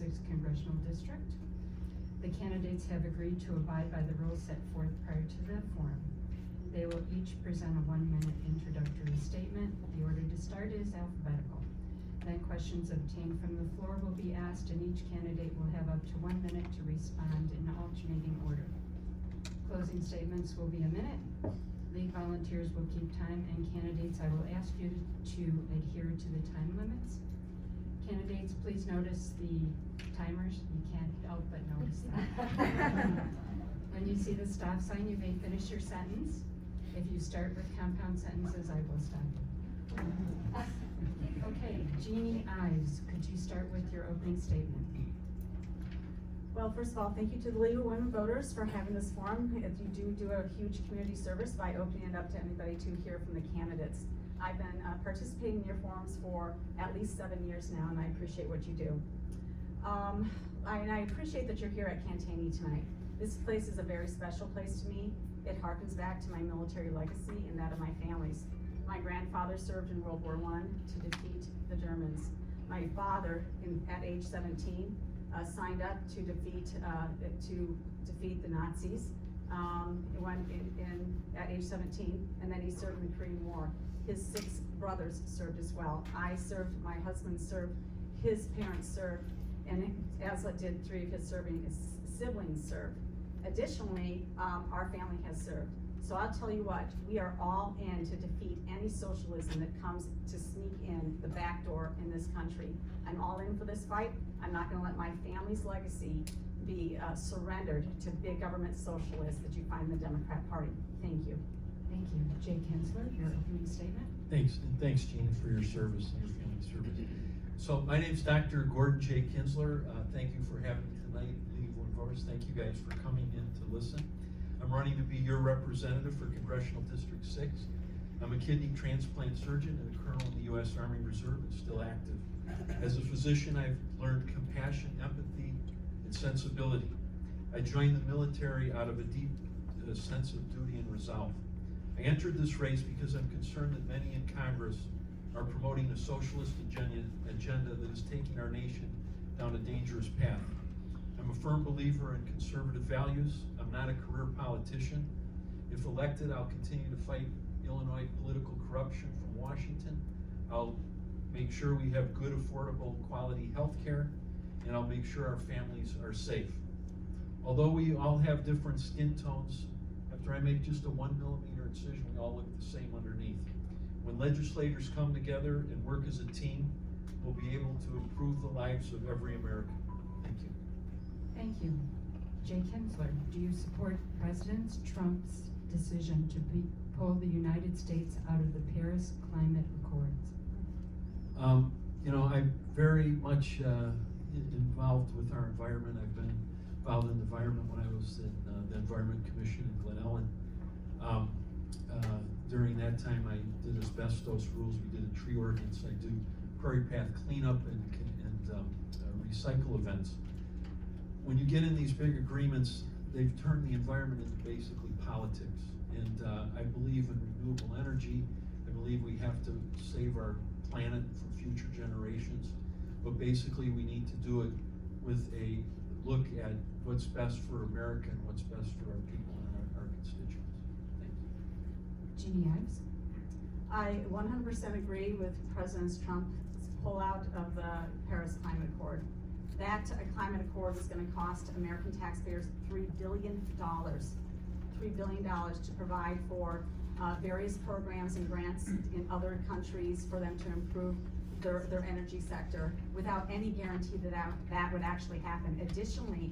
6th Congressional District. The candidates have agreed to abide by the rules set forth prior to the forum. They will each present a 1-minute introductory statement. The order to start is alphabetical. Then questions obtained from the floor will be asked, and each candidate will have up to 1 minute to respond in alternating order. Closing statements will be a minute. League volunteers will keep time, and candidates, I will ask you to adhere to the time limits. Candidates, please notice the timers. You can't help but notice that. When you see the stop sign, you may finish your sentence. If you start with compound sentences, I will stop you. Okay, Jeanne Ives, could you start with your opening statement? Well, first of all, thank you to the League of Women Voters for having this forum. You do a huge community service by opening it up to anybody to hear from the candidates. I've been participating in your forums for at least 7 years now, and I appreciate what you do. I appreciate that you're here at Cantigny tonight. This place is a very special place to me. It harkens back to my military legacy and that of my family's. My grandfather served in World War I to defeat the Germans. My father, at age 17, signed up to defeat the Nazis. At age 17, and then he served in the Korean War. His 6 brothers served as well. I served, my husband served, his parents served, and as did 3 of his siblings served. Additionally, our family has served. So I'll tell you what, we are all in to defeat any socialism that comes to sneak in the back door in this country. I'm all in for this fight. I'm not gonna let my family's legacy be surrendered to big government socialists that you find in the Democrat Party. Thank you. Thank you. Jay Kinzler, your opening statement. Thanks, and thanks, Jeanne, for your service and your family's service. So my name's Dr. Gordon J. Kinzler. Thank you for having me tonight, League of Women Voters. Thank you guys for coming in to listen. I'm running to be your representative for Congressional District 6. I'm a kidney transplant surgeon and a colonel in the U.S. Army Reserve and still active. As a physician, I've learned compassion, empathy, and sensibility. I joined the military out of a deep sense of duty and resolve. I entered this race because I'm concerned that many in Congress are promoting a socialist agenda that is taking our nation down a dangerous path. I'm a firm believer in conservative values. I'm not a career politician. If elected, I'll continue to fight Illinois political corruption from Washington. I'll make sure we have good, affordable, quality health care, and I'll make sure our families are safe. Although we all have different skin tones, after I make just a 1mm incision, we all look the same underneath. When legislators come together and work as a team, we'll be able to improve the lives of every American. Thank you. Thank you. Jay Kinzler, do you support President Trump's decision to pull the United States out of the Paris Climate Accords? You know, I'm very much involved with our environment. I've been involved in the environment when I was in the Environment Commission in Glen Ellen. During that time, I did asbestos rules. We did a tree ordinance. I do prairie path cleanup and recycle events. When you get in these big agreements, they've turned the environment into basically politics. And I believe in renewable energy. I believe we have to save our planet for future generations. But basically, we need to do it with a look at what's best for America and what's best for our people and our constituents. Thank you. Jeanne Ives? I 100% agree with President Trump's pullout of the Paris Climate Accord. That climate accord is going to cost American taxpayers $3 billion. $3 billion to provide for various programs and grants in other countries for them to improve their energy sector without any guarantee that would actually happen. Additionally,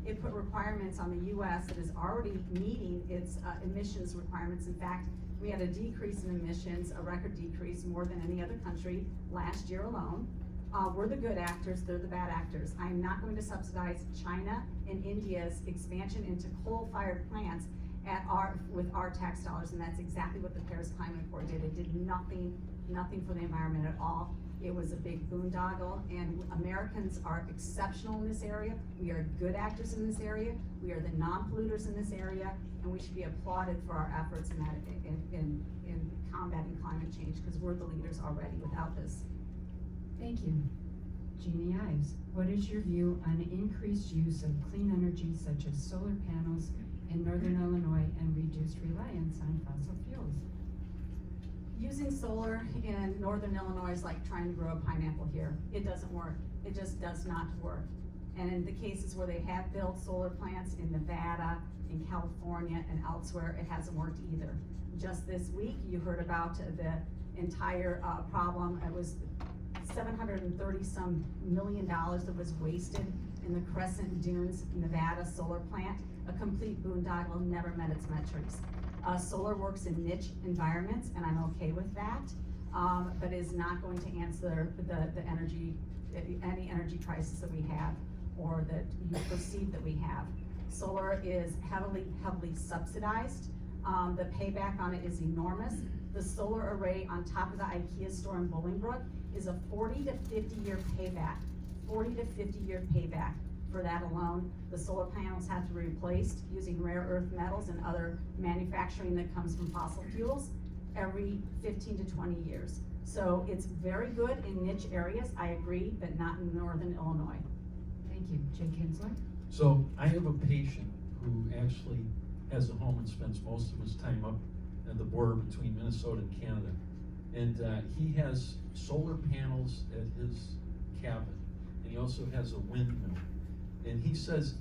it put requirements on the U.S. that is already meeting its emissions requirements. In fact, we had a decrease in emissions, a record decrease, more than any other country last year alone. We're the good actors, they're the bad actors. I'm not going to subsidize China and India's expansion into coal-fired plants with our tax dollars, and that's exactly what the Paris Climate Accord did. It did nothing for the environment at all. It was a big boondoggle, and Americans are exceptional in this area. We are good actors in this area. We are the non-polluters in this area, and we should be applauded for our efforts in combating climate change, because we're the leaders already without this. Thank you. Jeanne Ives, what is your view on increased use of clean energy such as solar panels in northern Illinois and reduced reliance on fossil fuels? Using solar in northern Illinois is like trying to grow a pineapple here. It doesn't work. It just does not work. And in the cases where they have built solar plants in Nevada, in California, and elsewhere, it hasn't worked either. Just this week, you heard about the entire problem. It was $730-some million that was wasted in the Crescent Dunes, Nevada solar plant. A complete boondoggle, never met its metrics. Solar works in niche environments, and I'm okay with that, but is not going to answer any energy crisis that we have or that you perceive that we have. Solar is heavily subsidized. The payback on it is enormous. The solar array on top of the IKEA store in Bolingbrook is a 40 to 50 year payback. 40 to 50 year payback for that alone. The solar panels have to be replaced using rare earth metals and other manufacturing that comes from fossil fuels every 15 to 20 years. So it's very good in niche areas, I agree, but not in northern Illinois. Thank you. Jay Kinzler? So I have a patient who actually has a home and spends most of his time up at the border between Minnesota and Canada. And he has solar panels at his cabin, and he also has a windmill. And he says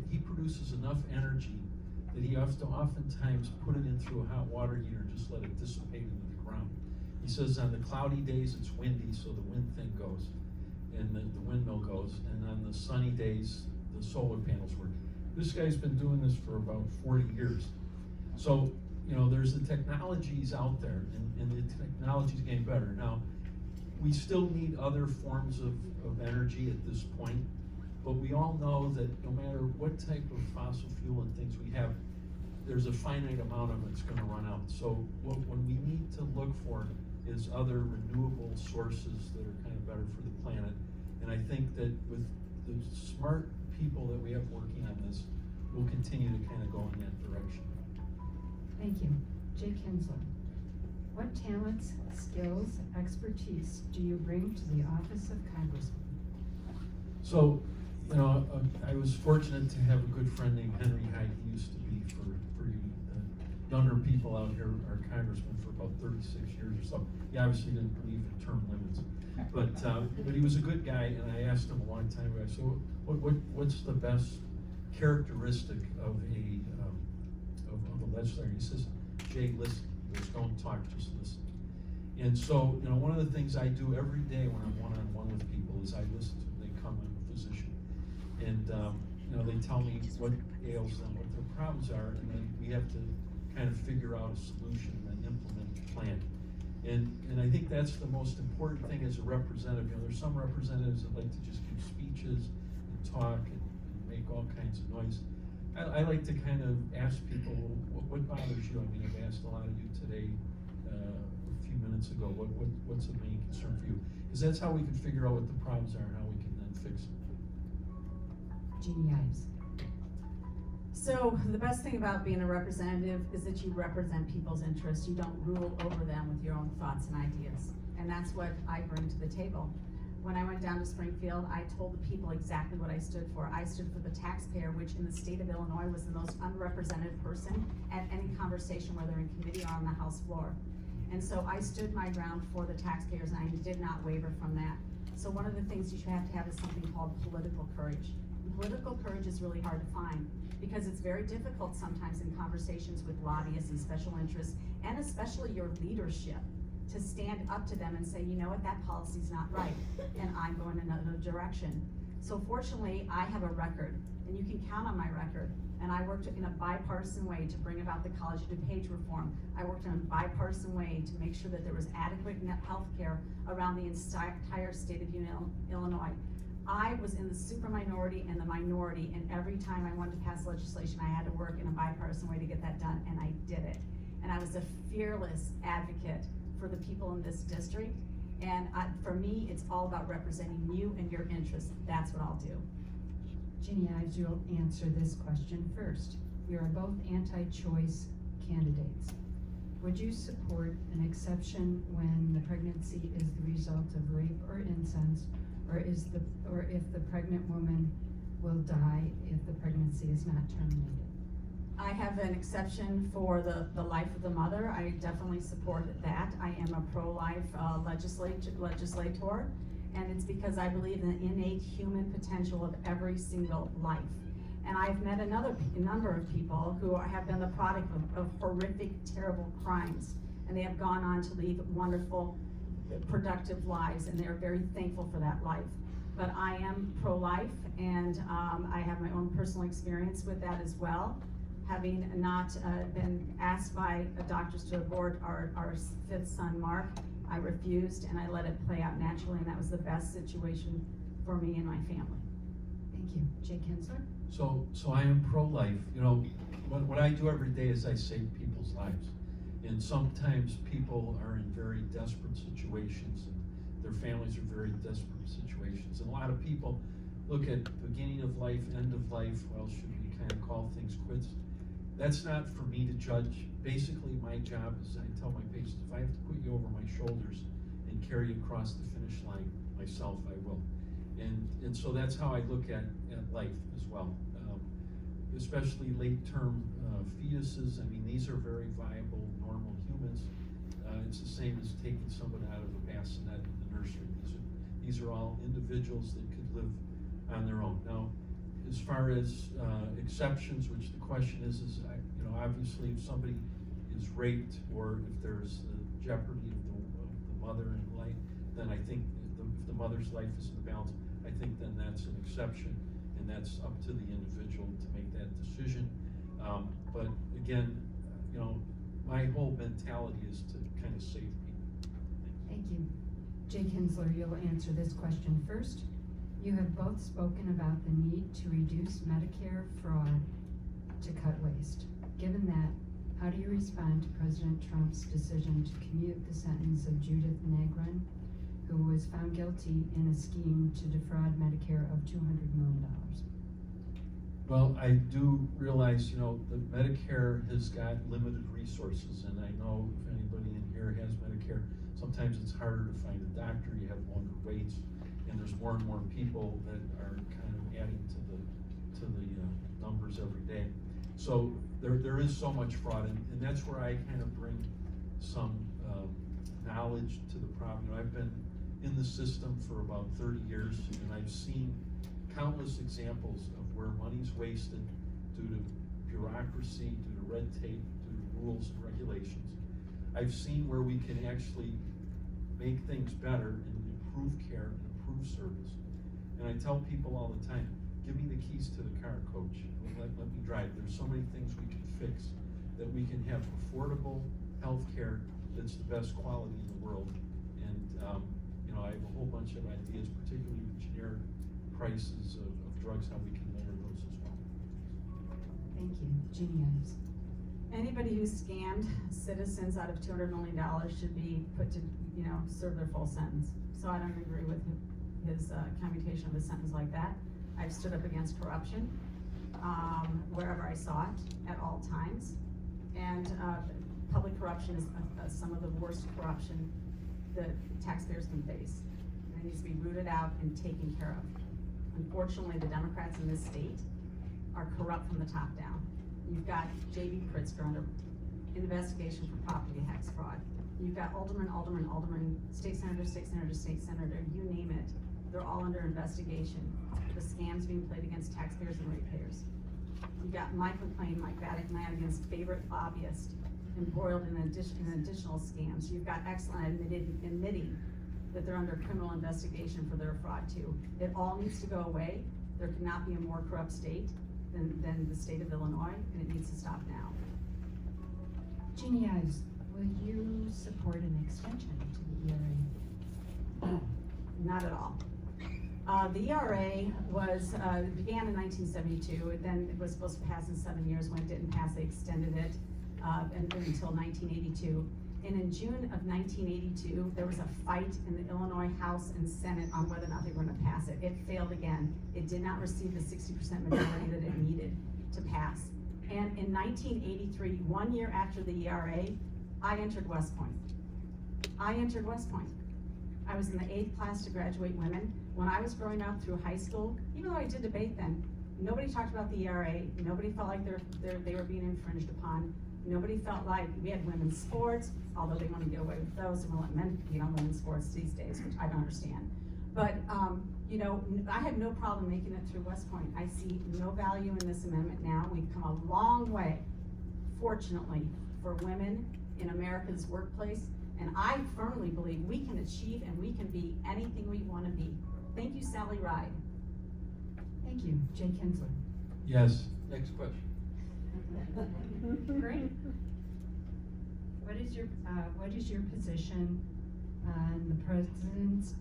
he produces enough energy that he has to oftentimes put it in through a hot water heater and just let it dissipate into the ground. He says on the cloudy days it's windy, so the wind thing goes, and the windmill goes, and on the sunny days the solar panels work. This guy's been doing this for about 40 years. So, you know, there's the technologies out there, and the technology's getting better. Now, we still need other forms of energy at this point, but we all know that no matter what type of fossil fuel and things we have, there's a finite amount of it's going to run out. So what we need to look for is other renewable sources that are kind of better for the planet. And I think that with the smart people that we have working on this, we'll continue to kind of go in that direction. Thank you. Jay Kinzler. What talents, skills, expertise do you bring to the office of Congressman? So, you know, I was fortunate to have a good friend named Henry Hyde. He used to be, for you younger people out here, our congressman for about 36 years or so. He obviously didn't believe in term limits, but he was a good guy. And I asked him a long time ago, so what's the best characteristic of a legislator? He says, Jay, listen. Just don't talk, just listen. And so, you know, one of the things I do every day when I'm one-on-one with people is I listen to them. They come, I'm a physician, and you know, they tell me what ails them, what their problems are, and then we have to kind of figure out a solution and implement a plan. And I think that's the most important thing as a representative. You know, there's some representatives that like to just give speeches and talk and make all kinds of noise. I like to kind of ask people, what bothers you? I mean, I've asked a lot of you today, a few minutes ago, what's the main concern for you? Because that's how we can figure out what the problems are and how we can then fix them. Jeanne Ives. So the best thing about being a representative is that you represent people's interests. You don't rule over them with your own thoughts and ideas. And that's what I bring to the table. When I went down to Springfield, I told the people exactly what I stood for. I stood for the taxpayer, which in the state of Illinois was the most unrepresented person at any conversation, whether in committee or on the House floor. And so I stood my ground for the taxpayers, and I did not waver from that. So one of the things you have to have is something called political courage. And political courage is really hard to find because it's very difficult sometimes in conversations with lobbyists and special interests, and especially your leadership, to stand up to them and say, you know what, that policy's not right, and I'm going another direction. So fortunately, I have a record, and you can count on my record. And I worked in a bipartisan way to bring about the College DuPage reform. I worked in a bipartisan way to make sure that there was adequate health care around the entire state of Illinois. I was in the super minority and the minority, and every time I wanted to pass legislation, I had to work in a bipartisan way to get that done, and I did it. And I was a fearless advocate for the people in this district. And for me, it's all about representing you and your interests. That's what I'll do. Jeanne Ives, you'll answer this question first. You are both anti-choice candidates. Would you support an exception when the pregnancy is the result of rape or incest, or if the pregnant woman will die if the pregnancy is not terminated? I have an exception for the life of the mother. I definitely support that. I am a pro-life legislator, and it's because I believe in the innate human potential of every single life. And I've met a number of people who have been the product of horrific, terrible crimes, and they have gone on to lead wonderful, productive lives, and they're very thankful for that life. But I am pro-life, and I have my own personal experience with that as well. Having not been asked by doctors to abort our fifth son, Mark, I refused, and I let it play out naturally, and that was the best situation for me and my family. Thank you. Jay Kinzler? So I am pro-life. You know, what I do every day is I save people's lives. And sometimes people are in very desperate situations, and their families are very desperate situations. And a lot of people look at beginning of life, end of life, well, should we kind of call things quits? That's not for me to judge. Basically, my job is, I tell my patients, if I have to put you over my shoulders and carry you across the finish line myself, I will. And so that's how I look at life as well. Especially late-term fetuses. I mean, these are very viable, normal humans. It's the same as taking someone out of a bassinet in the nursery. These are all individuals that could live on their own. Now, as far as exceptions, which the question is you know, obviously if somebody is raped or if there's the jeopardy of the mother in life, then I think if the mother's life is in the balance, I think then that's an exception, and that's up to the individual to make that decision. But again, you know, my whole mentality is to kind of save people. Thank you. Jay Kinzler, you'll answer this question first. You have both spoken about the need to reduce Medicare fraud to cut waste. Given that, how do you respond to President Trump's decision to commute the sentence of Judith Negron, who was found guilty in a scheme to defraud Medicare of $200 million? Well, I do realize, you know, that Medicare has got limited resources, and I know if anybody in here has Medicare, sometimes it's harder to find a doctor, you have longer waits, and there's more and more people that are kind of adding to the numbers every day. So there is so much fraud, and that's where I kind of bring some knowledge to the problem. You know, I've been in the system for about 30 years, and I've seen countless examples of where money's wasted due to bureaucracy, due to red tape, due to rules and regulations. I've seen where we can actually make things better and improve care and improve service. And I tell people all the time, give me the keys to the car, coach. Let me drive. There's so many things we can fix that we can have affordable health care that's the best quality in the world. And you know, I have a whole bunch of ideas, particularly with generic prices of drugs, how we can lower those as well. Thank you. Jeanne Ives. Anybody who scammed citizens out of $200 million should be put to, you know, serve their full sentence. So I don't agree with his commutation of a sentence like that. I've stood up against corruption wherever I saw it at all times. And public corruption is some of the worst corruption that taxpayers can face. And it needs to be rooted out and taken care of. Unfortunately, the Democrats in this state are corrupt from the top down. You've got J.B. Pritzker under investigation for property tax fraud. You've got alderman, state senator, you name it. They're all under investigation. The scams being played against taxpayers and ratepayers. You've got Mike Madigan's favorite lobbyist embroiled in additional scams. You've got Excellent admitting that they're under criminal investigation for their fraud too. It all needs to go away. There cannot be a more corrupt state than the state of Illinois, and it needs to stop now. Jeanne Ives, will you support an extension to the ERA? Not at all. The ERA began in 1972, and then it was supposed to pass in 7 years. When it didn't pass, they extended it until 1982. And in June of 1982, there was a fight in the Illinois House and Senate on whether or not they were going to pass it. It failed again. It did not receive the 60% majority that it needed to pass. And in 1983, 1 year after the ERA, I entered West Point. I was in the 8th class to graduate women. When I was growing up through high school, even though I did debate then, nobody talked about the ERA, nobody felt like they were being infringed upon. Nobody felt like, we had women's sports, although they want to get away with those and won't let men compete on women's sports these days, which I don't understand. But, you know, I have no problem making it through West Point. I see no value in this amendment now. We've come a long way, fortunately, for women in America's workplace. And I firmly believe we can achieve and we can be anything we want to be. Thank you, Sally Ride. Thank you. Jay Kinzler. Yes. Next question. Great. What is your position on the president's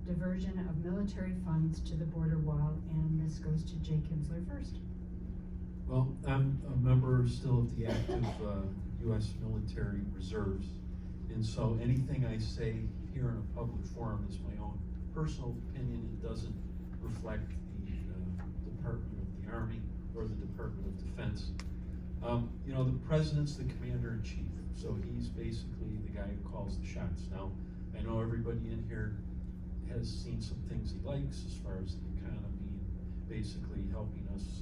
diversion of military funds to the border wall? And this goes to Jay Kinzler first. Well, I'm a member still of the active U.S. military reserves, and so anything I say here in a public forum is my own personal opinion. It doesn't reflect the Department of the Army or the Department of Defense. You know, the president's the commander-in-chief, so he's basically the guy who calls the shots. Now, I know everybody in here has seen some things he likes as far as the economy and basically helping us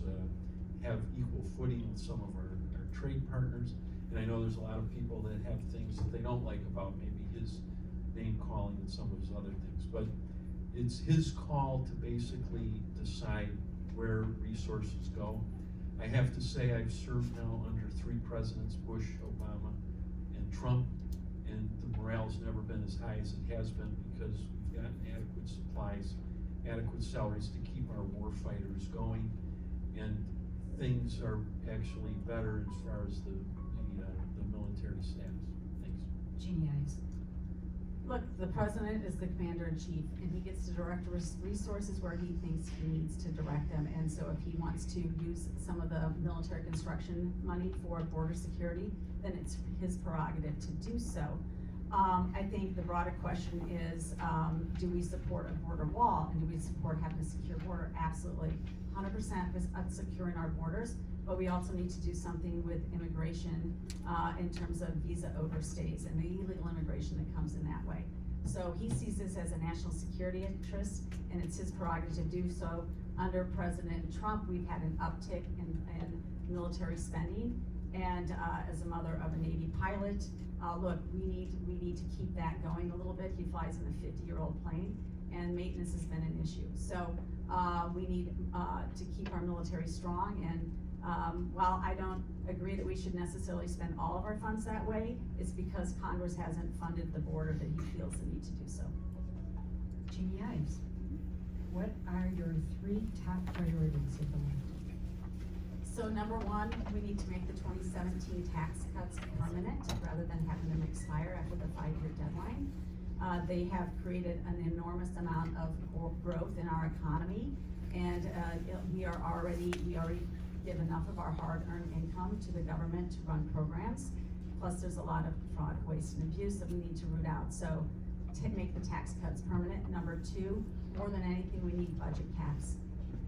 have equal footing with some of our trade partners. And I know there's a lot of people that have things that they don't like about maybe his name calling and some of his other things. But it's his call to basically decide where resources go. I have to say I've served now under 3 presidents, Bush, Obama, and Trump, and the morale's never been as high as it has been because we've gotten adequate supplies, adequate salaries to keep our war fighters going, and things are actually better as far as the military status. Thanks. Jeanne Ives. Look, the president is the commander-in-chief, and he gets to direct resources where he thinks he needs to direct them. And so if he wants to use some of the military construction money for border security, then it's his prerogative to do so. I think the broader question is, do we support a border wall, and do we support having a secure border? Absolutely, 100% is securing our borders, but we also need to do something with immigration in terms of visa overstays and the illegal immigration that comes in that way. So he sees this as a national security interest, and it's his prerogative to do so. Under President Trump, we've had an uptick in military spending, and as a mother of a Navy pilot, look, we need to keep that going a little bit. He flies in a 50-year-old plane, and maintenance has been an issue. So we need to keep our military strong, and while I don't agree that we should necessarily spend all of our funds that way, it's because Congress hasn't funded the border that he feels the need to do so. Jeanne Ives. What are your 3 top priorities of the life? So number 1, we need to make the 2017 tax cuts permanent rather than having them expire after the 5-year deadline. They have created an enormous amount of growth in our economy, and we already give enough of our hard-earned income to the government to run programs. Plus, there's a lot of fraud, waste, and abuse that we need to root out. So, to make the tax cuts permanent. Number 2, more than anything, we need budget caps.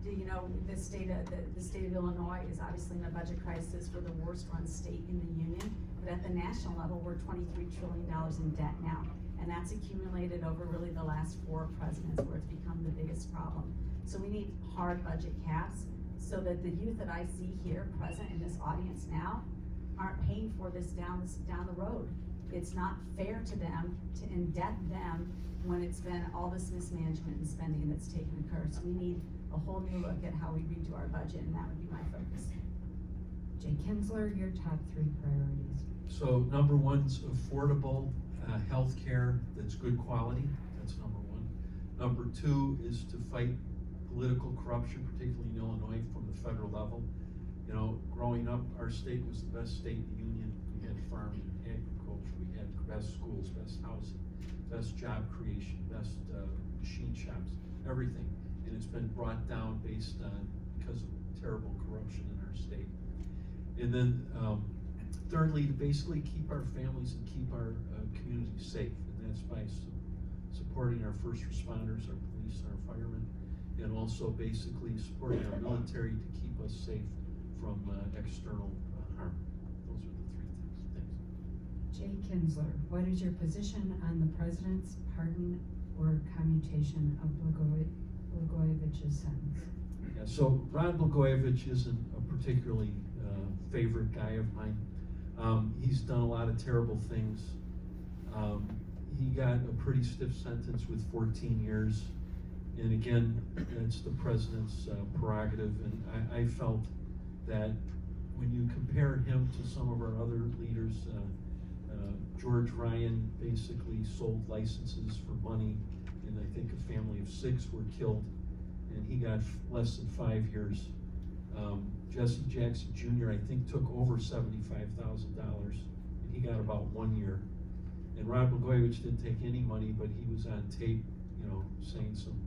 You know, the state of Illinois is obviously in a budget crisis. We're the worst-run state in the union, but at the national level, we're $23 trillion in debt now, and that's accumulated over really the last 4 presidents, where it's become the biggest problem. So we need hard budget caps, so that the youth that I see here present in this audience now aren't paying for this down the road. It's not fair to them to indebt them when it's been all this mismanagement and spending that's taken occur. So we need a whole new look at how we redo our budget, and that would be my focus. Jay Kinzler, your top 3 priorities. So number 1's affordable health care that's good quality. That's number 1. Number 2 is to fight political corruption, particularly in Illinois, from the federal level. You know, growing up, our state was the best state in the union. We had farming, agriculture, we had best schools, best housing, best job creation, best machine shops, everything. And it's been brought down because of terrible corruption in our state. And then thirdly, to basically keep our families and keep our communities safe. And that's by supporting our first responders, our police, our firemen, and also basically supporting our military to keep us safe from external harm. Those are the 3 things. Thanks. Jay Kinzler, what is your position on the president's pardon or commutation of Blagojevich's sentence. Yeah, so Rod Blagojevich isn't a particularly favorite guy of mine. He's done a lot of terrible things. He got a pretty stiff sentence with 14 years. And again, it's the president's prerogative. And I felt that when you compare him to some of our other leaders, George Ryan basically sold licenses for money, and I think a family of 6 were killed, and he got less than 5 years. Jesse Jackson Jr., I think, took over $75,000, and he got about 1 year. And Rod Blagojevich didn't take any money, but he was on tape, saying some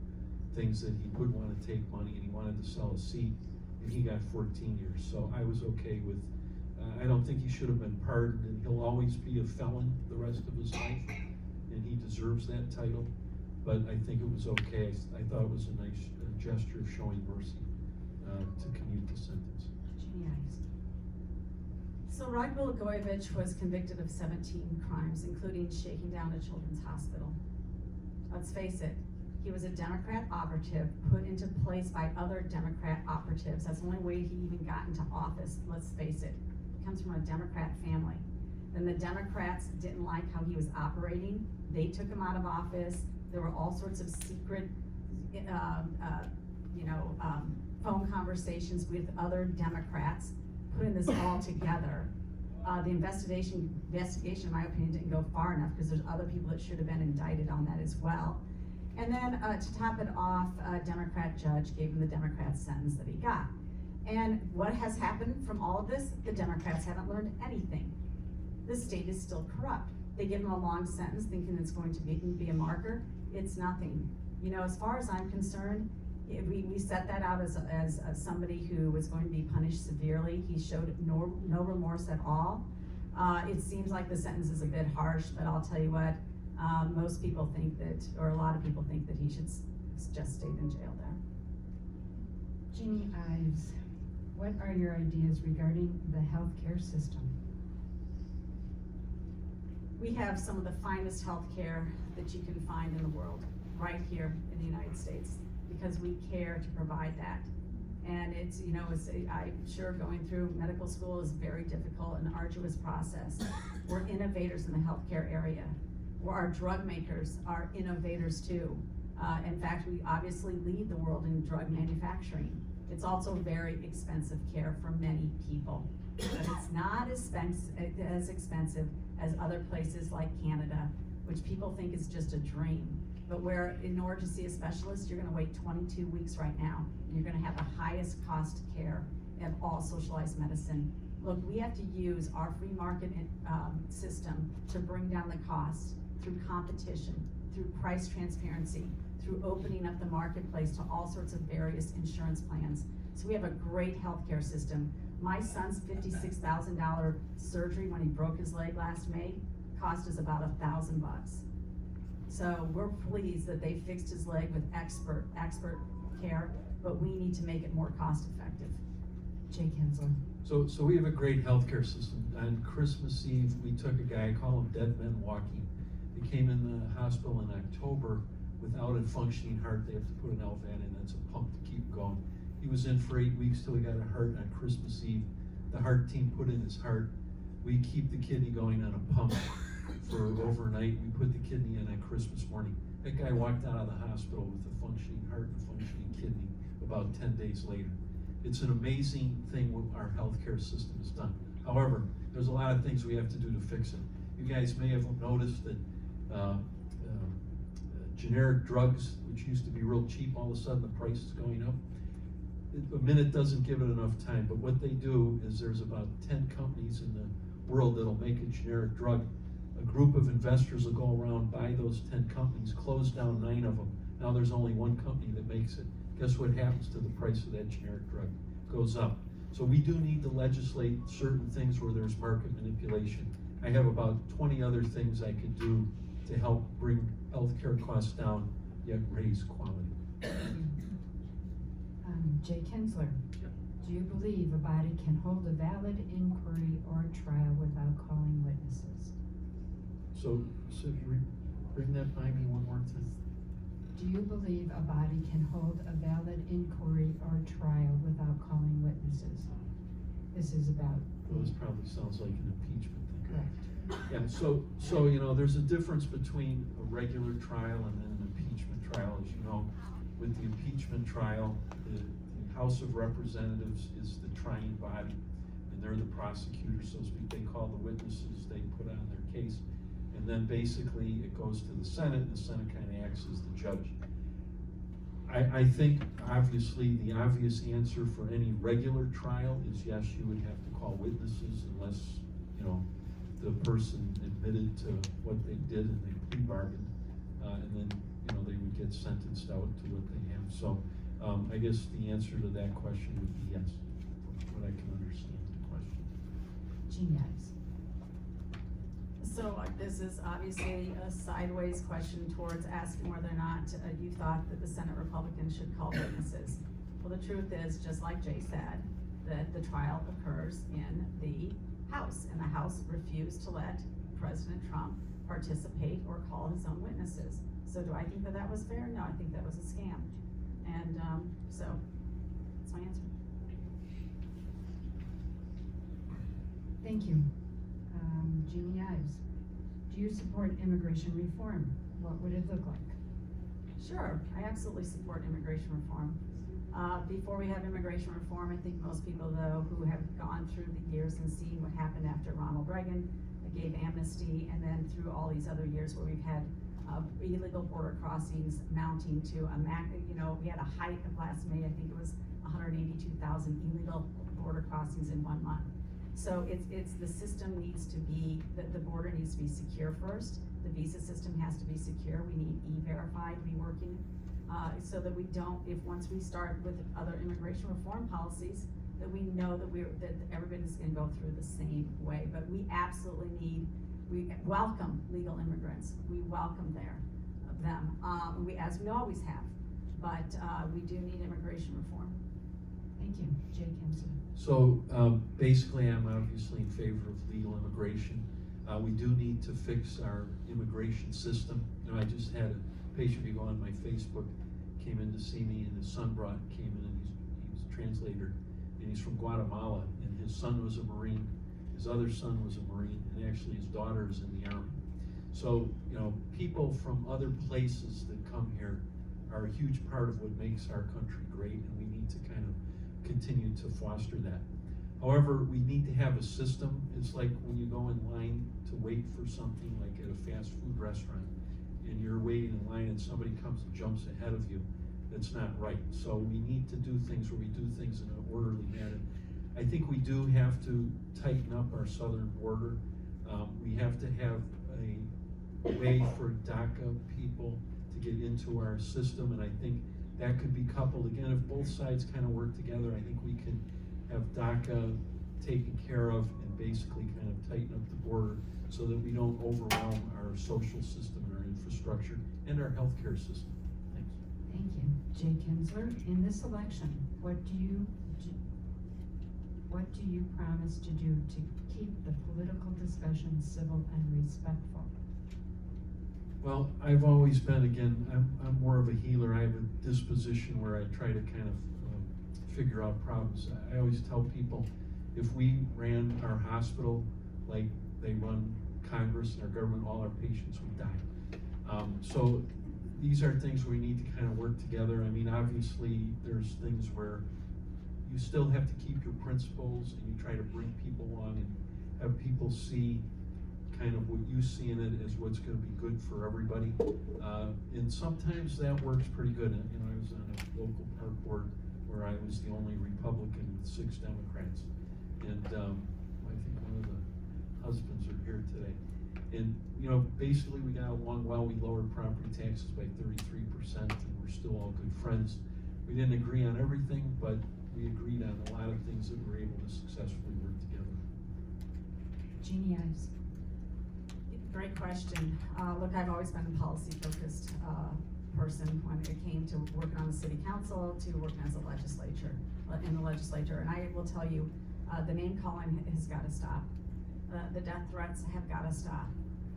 things that he would want to take money, and he wanted to sell a seat, and he got 14 years. So I was okay with, I don't think he should have been pardoned, and he'll always be a felon the rest of his life, and he deserves that title. But I think it was okay. I thought it was a nice gesture of showing mercy to commute the sentence. Jeanne Ives. So Rod Blagojevich was convicted of 17 crimes, including shaking down a children's hospital. Let's face it, he was a Democrat operative put into place by other Democrat operatives. That's the only way he even got into office, let's face it. He comes from a Democrat family. Then the Democrats didn't like how he was operating. They took him out of office. There were all sorts of secret, phone conversations with other Democrats, putting this all together. The investigation, in my opinion, didn't go far enough because there's other people that should have been indicted on that as well. And then to top it off, a Democrat judge gave him the Democrat sentence that he got. And what has happened from all of this? The Democrats haven't learned anything. The state is still corrupt. They give him a long sentence thinking it's going to be a marker. It's nothing. As far as I'm concerned, we set that out as somebody who was going to be punished severely. He showed no remorse at all. It seems like the sentence is a bit harsh, but I'll tell you what, most people think that, or a lot of people think that he should just stay in jail there. Jeanne Ives, what are your ideas regarding the healthcare system? We have some of the finest healthcare that you can find in the world, right here in the United States, because we care to provide that. And I'm sure going through medical school is very difficult and arduous process. We're innovators in the healthcare area. Our drug makers are innovators too. In fact, we obviously lead the world in drug manufacturing. It's also very expensive care for many people, but it's not as expensive as other places like Canada, which people think is just a dream. But where in order to see a specialist, you're gonna wait 22 weeks right now, and you're gonna have the highest cost care of all socialized medicine. Look, we have to use our free market system to bring down the costs through competition, through price transparency, through opening up the marketplace to all sorts of various insurance plans. So we have a great healthcare system. My son's $56,000 surgery when he broke his leg last May cost us about $1,000. So we're pleased that they fixed his leg with expert care, but we need to make it more cost effective. Jay Kinzler. So we have a great healthcare system. On Christmas Eve, we took a guy, I call him Dead Men Walking. He came in the hospital in October without a functioning heart. They have to put an LVAD in, that's a pump to keep going. He was in for 8 weeks till he got a heart on Christmas Eve. The heart team put in his heart. We keep the kidney going on a pump for overnight. We put the kidney in on Christmas morning. That guy walked out of the hospital with a functioning heart and functioning kidney about 10 days later. It's an amazing thing what our healthcare system has done. However, there's a lot of things we have to do to fix it. You guys may have noticed that generic drugs, which used to be real cheap, all of a sudden the price is going up. A minute doesn't give it enough time, but what they do is there's about 10 companies in the world that'll make a generic drug. A group of investors will go around, buy those 10 companies, close down 9 of them. Now there's only 1 company that makes it. Guess what happens to the price of that generic drug? It goes up. So we do need to legislate certain things where there's market manipulation. I have about 20 other things I could do to help bring healthcare costs down, yet raise quality. Jay Kinzler. Do you believe a body can hold a valid inquiry or trial without calling witnesses? So bring that by me one more time. Do you believe a body can hold a valid inquiry or trial without calling witnesses? This is about Well, this the, probably sounds like an impeachment thing. correct. Yeah, so, there's a difference between a regular trial and then an impeachment trial. As you know, with the impeachment trial, the House of Representatives is the trying body, and they're the prosecutors, so to speak. They call the witnesses, they put on their case, and then basically it goes to the Senate, and the Senate kind of acts as the judge. I think, obviously, the obvious answer for any regular trial is yes, you would have to call witnesses unless, the person admitted to what they did and they plea bargained, and then, they would get sentenced out to what they have. So, I guess the answer to that question would be yes, what I can understand the question. Jeanne Ives. So this is obviously a sideways question towards asking whether or not you thought that the Senate Republicans should call witnesses. Well, the truth is, just like Jay said, that the trial occurs in the House, and the House refused to let President Trump participate or call his own witnesses. So do I think that that was fair? No, I think that was a scam. And so that's my answer. Thank you. Jeanne Ives. Do you support immigration reform? What would it look like? Sure, I absolutely support immigration reform. Before we have immigration reform, I think most people though who have gone through the years and seen what happened after Ronald Reagan gave amnesty, and then through all these other years where we've had illegal border crossings mounting to we had a height of last May, I think it was 182,000 illegal border crossings in 1 month. So it's the system needs to be, the border needs to be secure first. The visa system has to be secure. We need E-Verify to be working, so that we don't, once we start with other immigration reform policies, that we know that that everybody's gonna go through the same way. But we absolutely we welcome legal immigrants. We welcome them, as we always have. But we do need immigration reform. Thank you. Jay Kinzler. So, basically, I'm obviously in favor of legal immigration. We do need to fix our immigration system. I just had a patient who on my Facebook came in to see me, and his son came in, and he was a translator, and he's from Guatemala, and his son was a Marine, his other son was a Marine, and actually his daughter is in the Army. So, people from other places that come here are a huge part of what makes our country great, and we need to kind of continue to foster that. However, we need to have a system. It's like when you go in line to wait for something, like at a fast food restaurant, and you're waiting in line and somebody comes and jumps ahead of you. That's not right. So we need to do things where we do things in an orderly manner. I think we do have to tighten up our southern border. We have to have a way for DACA people to get into our system, and I think that could be coupled, again, if both sides kind of work together, I think we can have DACA taken care of and basically kind of tighten up the border so that we don't overwhelm our social system and our infrastructure and our healthcare system. Thanks. Thank you. Jay Kinzler. In this election, what do you promise to do to keep the political discussion civil and respectful? Well, I've always been, again, I'm more of a healer. I have a disposition where I try to kind of figure out problems. I always tell people, if we ran our hospital like they run Congress and our government, all our patients would die. So these are things where we need to kind of work together. I mean, obviously, there's things where you still have to keep your principles, and you try to bring people along and have people see kind of what you see in it as what's going to be good for everybody. And sometimes that works pretty good. I was on a local park board where I was the only Republican with 6 Democrats. And I think one of the husbands are here today. And, basically we got along well. We lowered property taxes by 33%, and we're still all good friends. We didn't agree on everything, but we agreed on a lot of things that we were able to successfully work together. Jeanne Ives. Great question. Look, I've always been a policy-focused person when it came to working on the city council, to working as a in the legislature. And I will tell you, the name calling has got to stop. The death threats have got to stop.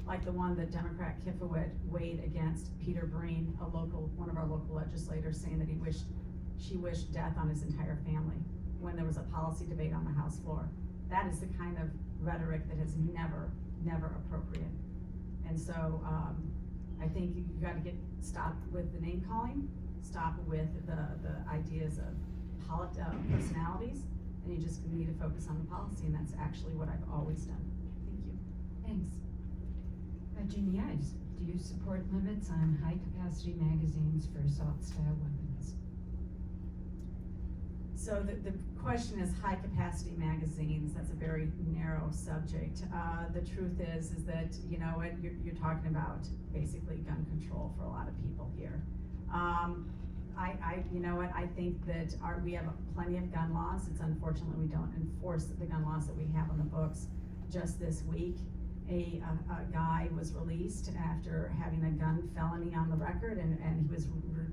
like the one that Democrat Kifowit weighed against Peter Breen, one of our local legislators, saying that she wished death on his entire family when there was a policy debate on the House floor. That is the kind of rhetoric that is never appropriate. And so I think you got to stop with the name calling, stop with the ideas of personalities, and you just need to focus on the policy, and that's actually what I've always done. Thank you. Thanks. Jeanne Ives, do you support limits on high-capacity magazines for assault-style weapons? So the question is high-capacity magazines. That's a very narrow subject. The truth is that, you know what, you're talking about basically gun control for a lot of people here. You know what, I think that we have plenty of gun laws. It's unfortunately we don't enforce the gun laws that we have on the books. Just this week, a guy was released after having a gun felony on the record, and he was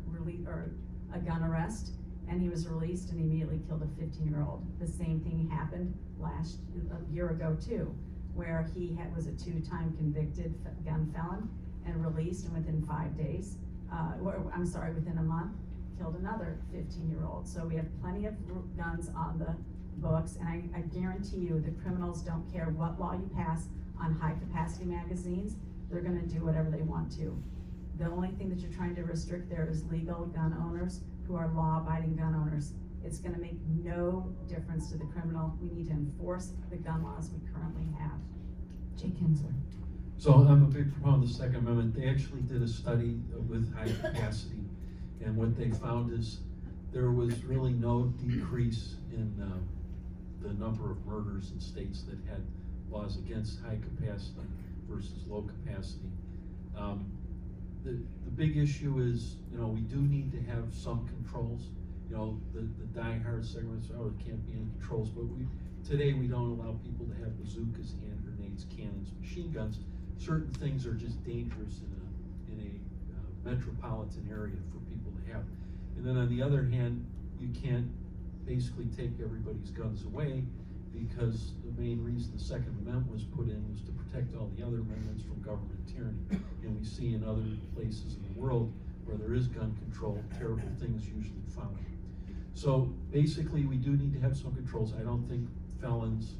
released, or a gun arrest, and he was released and immediately killed a 15-year-old. The same thing happened a year ago too, where he was a 2-time convicted gun felon and released, and within 5 days, within a month, killed another 15-year-old. So we have plenty of guns on the books, and I guarantee you the criminals don't care what law you pass on high-capacity magazines. They're going to do whatever they want to. The only thing that you're trying to restrict there is legal gun owners who are law-abiding gun owners. It's going to make no difference to the criminal. We need to enforce the gun laws we currently have. Jay Kinzler. So I'm a big proponent of the Second Amendment. They actually did a study with high capacity, and what they found is there was really no decrease in the number of murders in states that had laws against high capacity versus low capacity. The big issue is, you know, we do need to have some controls. You know, the die-hard segments, oh, there can't be any controls, but today we don't allow people to have bazookas, hand grenades, cannons, machine guns. Certain things are just dangerous in a metropolitan area for people to have. And then on the other hand, you can't basically take everybody's guns away, because the main reason the Second Amendment was put in was to protect all the other amendments from government tyranny. And we see in other places in the world where there is gun control, terrible things usually follow. So basically, we do need to have some controls. I don't think felons,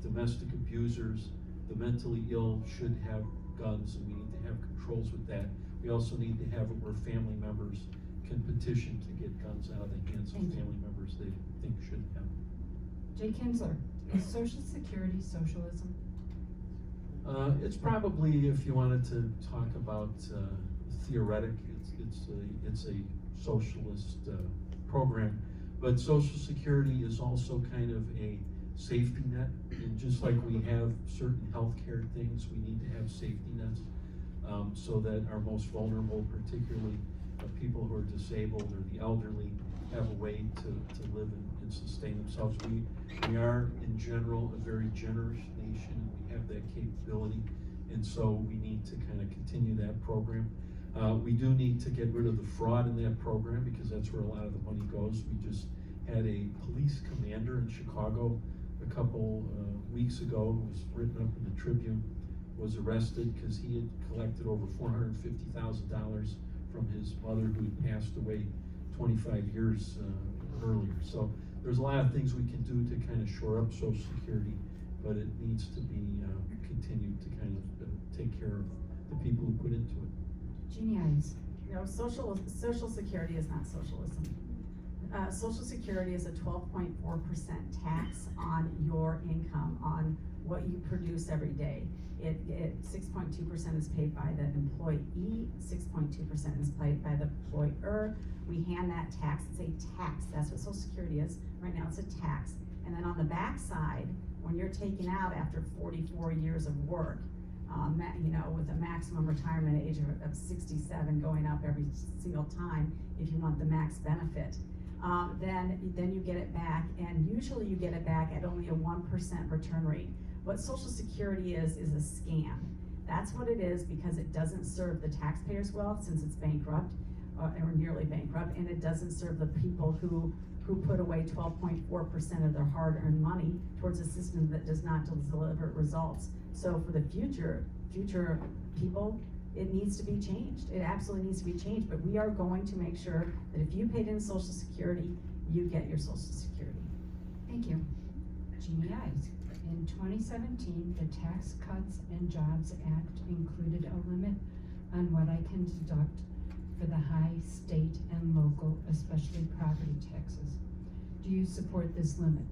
domestic abusers, the mentally ill should have guns, and we need to have controls with that. We also need to have it where family members can petition to get guns out of the hands of family members they think should have. Jay Kinzler, is Social Security socialism? It's probably, if you wanted to talk about theoretic, it's a socialist program, but Social Security is also kind of a safety net, and just like we have certain healthcare things, we need to have safety nets so that our most vulnerable, particularly people who are disabled or the elderly, have a way to live and sustain themselves. We are, in general, a very generous nation, and we have that capability, and so we need to kind of continue that program. We do need to get rid of the fraud in that program, because that's where a lot of the money goes. We just had a police commander in Chicago a couple weeks ago, who was written up in the Tribune, was arrested because he had collected over $450,000 from his mother, who had passed away 25 years earlier. So there's a lot of things we can do to kind of shore up Social Security, but it needs to be continued to kind of take care of the people who put into it. Jeanne Ives. You know, Social Security is not socialism. Social Security is a 12.4% tax on your income, on what you produce every day. 6.2% is paid by the employee, 6.2% is paid by the employer. We hand that tax, it's a tax, that's what Social Security is. Right now it's a tax. And then on the back side, when you're taken out after 44 years of work, you know, with a maximum retirement age of 67 going up every single time if you want the max benefit, then you get it back, and usually you get it back at only a 1% return rate. What Social Security is a scam. That's what it is, because it doesn't serve the taxpayers well, since it's bankrupt, or nearly bankrupt, and it doesn't serve the people who put away 12.4% of their hard-earned money towards a system that does not deliver results. So for the future people, it needs to be changed. It absolutely needs to be changed, but we are going to make sure that if you paid in Social Security, you get your Social Security. Thank you. Jeanne Ives. In 2017, the Tax Cuts and Jobs Act included a limit on what I can deduct for the high state and local, especially property taxes. Do you support this limit?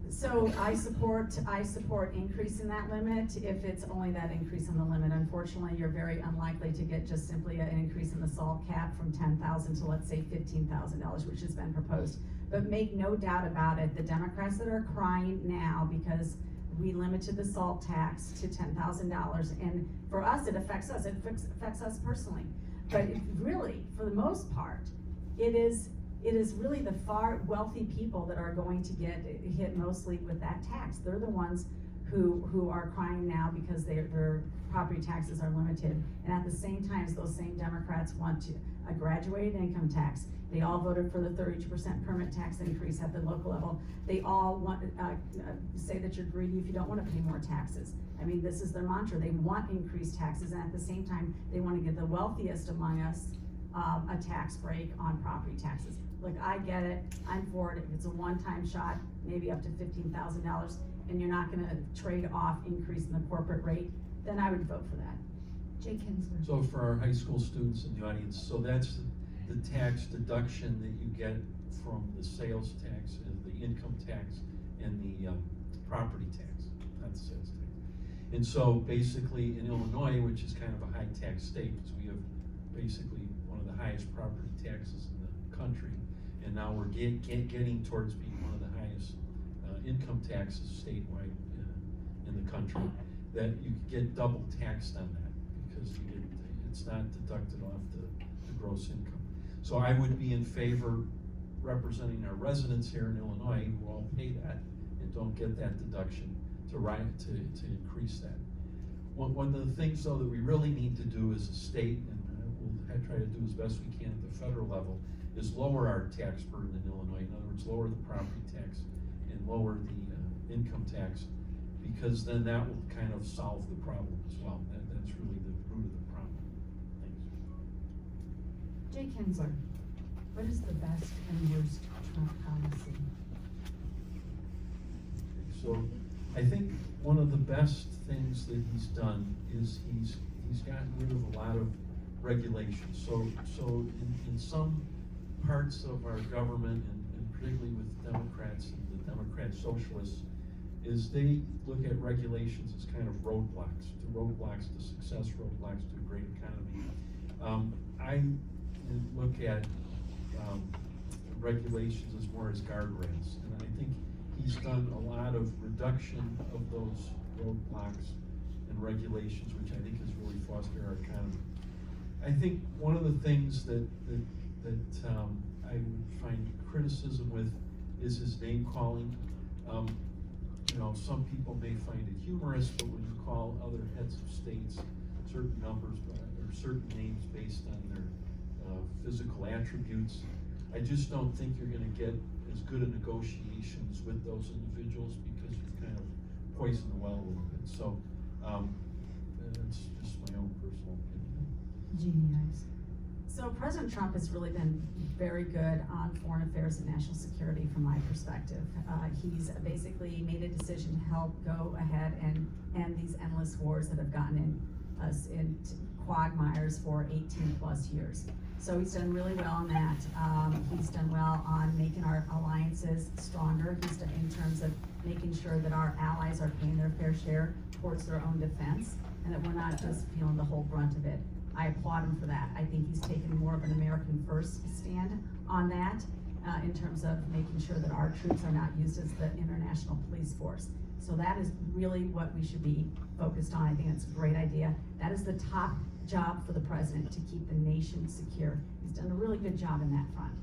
So I support increasing that limit if it's only that increase in the limit. Unfortunately, you're very unlikely to get just simply an increase in the SALT cap from $10,000 to, let's say, $15,000, which has been proposed. But make no doubt about it, the Democrats that are crying now because we limited the SALT tax to $10,000, and for us, it affects us. It affects us personally. But really, for the most part, it is really the far wealthy people that are going to get hit mostly with that tax. They're the ones who are crying now because their property taxes are limited. And at the same time, those same Democrats want a graduated income tax. They all voted for the 32% permanent tax increase at the local level. They all want say that you're greedy if you don't want to pay more taxes. I mean, this is their mantra. They want increased taxes, and at the same time, they want to give the wealthiest among us a tax break on property taxes. Look, I get it, I'm for it. If it's a one-time shot, maybe up to $15,000, and you're not gonna trade off increase in the corporate rate, then I would vote for that. Jay Kinzler. So for our high school students in the audience, so that's the tax deduction that you get from the sales tax, and the income tax, and the property tax, not the sales tax. And so basically in Illinois, which is kind of a high tax state, because we have basically one of the highest property taxes in the country, and now we're getting towards being one of the highest income taxes statewide in the country, that you get double taxed on that because it's not deducted off the gross income. So I would be in favor, representing our residents here in Illinois who all pay that and don't get that deduction, to increase that. One of the things though that we really need to do as a state, and we'll try to do as best we can at the federal level, is lower our tax burden in Illinois. In other words, lower the property tax and lower the income tax, because then that will kind of solve the problem as well. That's really the root of the problem. Thanks. Jay Kinzler. What is the best and worst Trump policy? So I think one of the best things that he's done is he's gotten rid of a lot of regulations. So in some parts of our government, and particularly with Democrats and the Democrat socialists, is they look at regulations as kind of roadblocks to success, roadblocks to a great economy. I look at regulations as more as guardrails, and I think he's done a lot of reduction of those roadblocks and regulations, which I think has really fostered our economy. I think one of the things that I would find criticism with is his name calling. Some people may find it humorous, but when you call other heads of states certain numbers or certain names based on their physical attributes, I just don't think you're going to get as good a negotiations with those individuals, because you've kind of poisoned the well a little bit. So that's just my own personal opinion. Jeanne Ives. So President Trump has really been very good on foreign affairs and national security from my perspective. He's basically made a decision to help go ahead and end these endless wars that have gotten us in quagmires for 18 plus years. So he's done really well on that. He's done well on making our alliances stronger. He's done in terms of making sure that our allies are paying their fair share towards their own defense, and that we're not just feeling the whole brunt of it. I applaud him for that. I think he's taken more of an American first stand on that, in terms of making sure that our troops are not used as the international police force. So that is really what we should be focused on. I think it's a great idea. That is the top job for the president, to keep the nation secure. He's done a really good job in that front.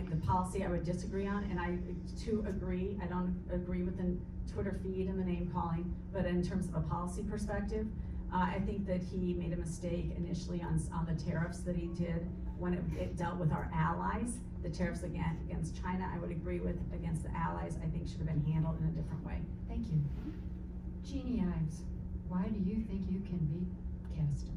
The policy I would disagree on, and I too agree, I don't agree with the Twitter feed and the name calling, but in terms of a policy perspective, I think that he made a mistake initially on the tariffs that he did. when it dealt with our allies. The tariffs against China, I would agree with, against the allies, I think should have been handled in a different way. Thank you. Jeanne Ives, why do you think you can beat Caston?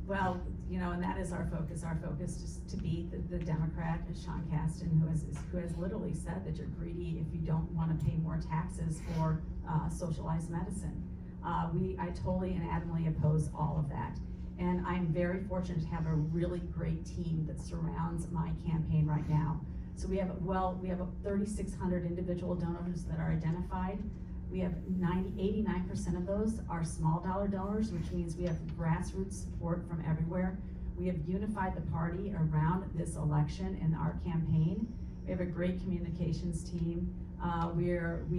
Well, you know, and that is our focus. Our focus is to beat the Democrat, Sean Caston, who has literally said that you're greedy if you don't want to pay more taxes for socialized medicine. I totally and adamantly oppose all of that. And I'm very fortunate to have a really great team that surrounds my campaign right now. So we have 3,600 individual donors that are identified. We have 89% of those are small dollar donors, which means we have grassroots support from everywhere. We have unified the party around this election and our campaign. We have a great communications team. We have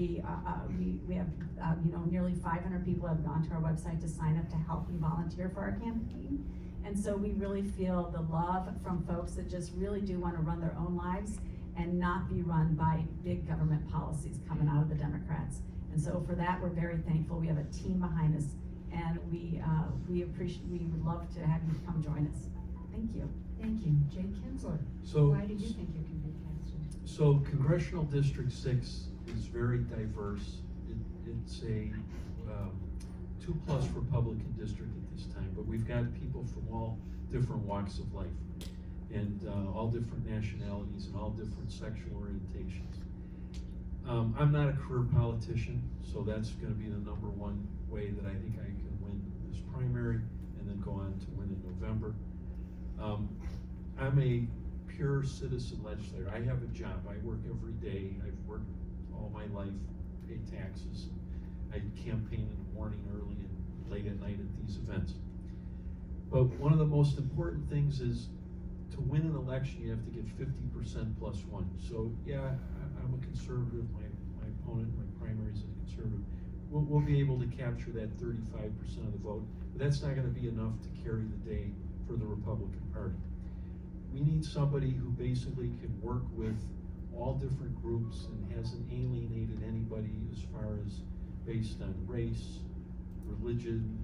nearly 500 people have gone to our website to sign up to help and volunteer for our campaign. And so we really feel the love from folks that just really do want to run their own lives and not be run by big government policies coming out of the Democrats. And so for that, we're very thankful. We have a team behind us, and we would love to have you come join us. Thank you. Thank you. Jay Kinzler, So- why do you think you can beat Caston? So Congressional District 6 is very diverse. It's a 2+ Republican district at this time, but we've got people from all different walks of life and all different nationalities and all different sexual orientations. I'm not a career politician, so that's gonna be the number one way that I think I can win this primary and then go on to win in November. I'm a pure citizen legislator. I have a job. I work every day. I've worked all my life, pay taxes. I campaign in the morning, early and late at night at these events. But one of the most important things is to win an election, you have to get 50% plus one. So yeah, I'm a conservative. My opponent, my primary is a conservative. We'll be able to capture that 35% of the vote, but that's not going to be enough to carry the day for the Republican Party. We need somebody who basically can work with all different groups and hasn't alienated anybody as far as based on race, religion,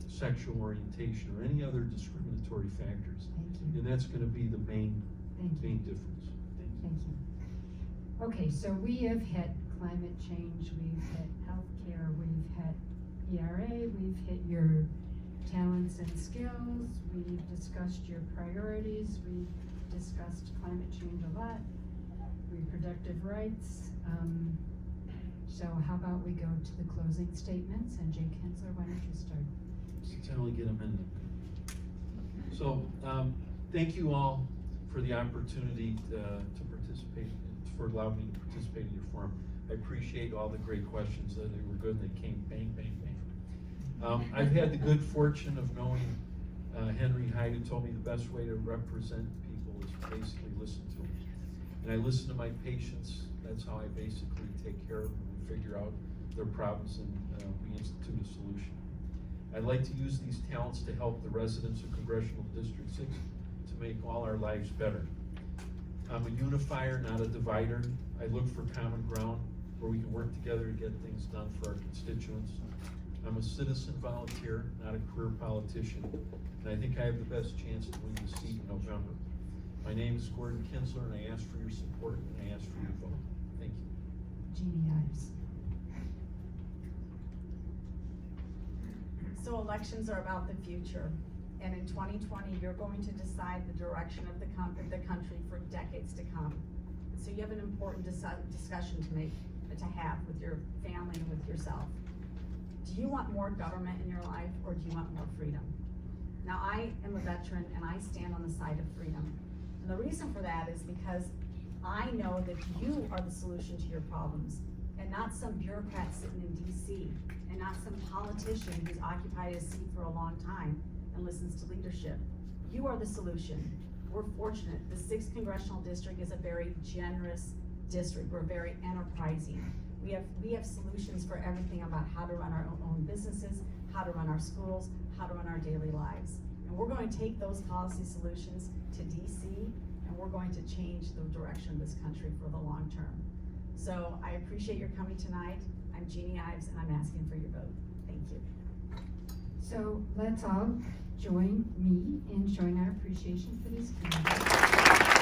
sexual orientation, or any other discriminatory factors. Thank you. And that's going to be the main Thank you. difference. Thank you. Thank you. Okay, so we have hit climate change, we've hit healthcare, we've hit ERA, we've hit your talents and skills, we've discussed your priorities, we've discussed climate change a lot, reproductive rights. So how about we go to the closing statements, and Jay Kinzler, why don't you start? Since I only get a minute. So, thank you all for the opportunity to participate, for allowing me to participate in your forum. I appreciate all the great questions. They were good, and they came bang, bang, bang. I've had the good fortune of knowing Henry Hyde, who told me the best way to represent people is to basically listen to them. And I listen to my patients. That's how I basically take care of them and figure out their problems, and we institute a solution. I'd like to use these talents to help the residents of Congressional District 6 to make all our lives better. I'm a unifier, not a divider. I look for common ground where we can work together to get things done for our constituents. I'm a citizen volunteer, not a career politician, and I think I have the best chance to win the seat in November. My name is Gordon Kinzler, and I ask for your support, and I ask for your vote. Thank you. Jeanne Ives. So elections are about the future, and in 2020, you're going to decide the direction of the country for decades to come. So you have an important discussion to have with your family and with yourself. Do you want more government in your life, or do you want more freedom? Now, I am a veteran, and I stand on the side of freedom. And the reason for that is because I know that you are the solution to your problems, and not some bureaucrat sitting in DC, and not some politician who's occupied a seat for a long time and listens to leadership. You are the solution. We're fortunate. The 6th Congressional District is a very generous district. We're very enterprising. We have solutions for everything about how to run our own businesses, how to run our schools, how to run our daily lives. And we're going to take those policy solutions to DC, and we're going to change the direction of this country for the long term. So I appreciate your coming tonight. I'm Jeanne Ives, and I'm asking for your vote. Thank you. So let's all join me in showing our appreciation for these candidates.